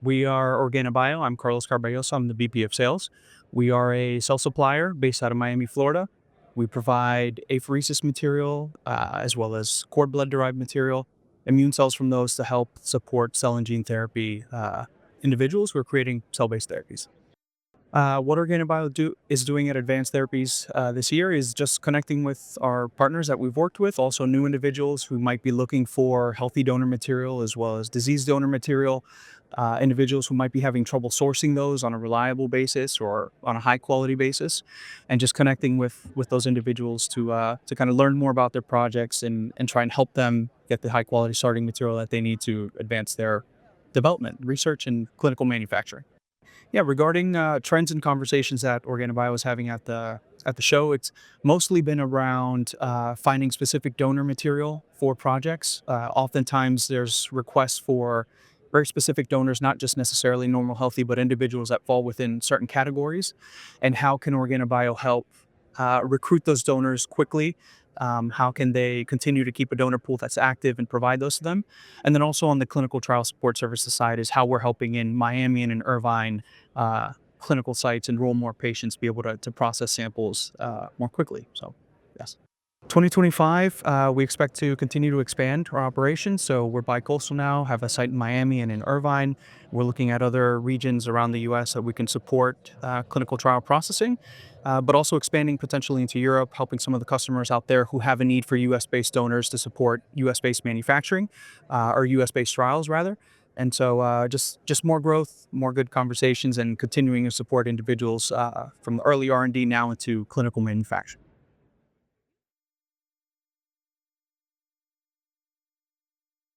We are OrganaBio. I'm Carlos Carballosa. I'm the VP of Sales. We are a cell supplier based out of Miami, Florida. We provide apheresis material as well as cord blood-derived material, immune cells from those to help support cell and gene therapy individuals who are creating cell-based therapies. What OrganaBio is doing at Advanced Therapies this year is just connecting with our partners that we've worked with, also new individuals who might be looking for healthy donor material as well as disease donor material, individuals who might be having trouble sourcing those on a reliable basis or on a high quality basis, and just connecting with those individuals to kind of learn more about their projects and try and help them get the high quality starting material that they need to advance their development, research, and clinical manufacturing. Yeah, regarding trends and conversations that OrganaBio is having at the show, it's mostly been around finding specific donor material for projects. Oftentimes, there's requests for very specific donors, not just necessarily normal healthy, but individuals that fall within certain categories. And how can OrganaBio help recruit those donors quickly? How can they continue to keep a donor pool that's active and provide those to them? And then also on the clinical trial support services side is how we're helping in Miami and in Irvine clinical sites enroll more patients, be able to process samples more quickly. So, yes. 2025, we expect to continue to expand our operations. So we're bi-coastal now, have a site in Miami and in Irvine. We're looking at other regions around the US that we can support clinical trial processing, but also expanding potentially into Europe, helping some of the customers out there who have a need for US-based donors to support US-based manufacturing, or US-based trials rather. And so just more growth, more good conversations, and continuing to support individuals from the early R&D now into clinical manufacturing.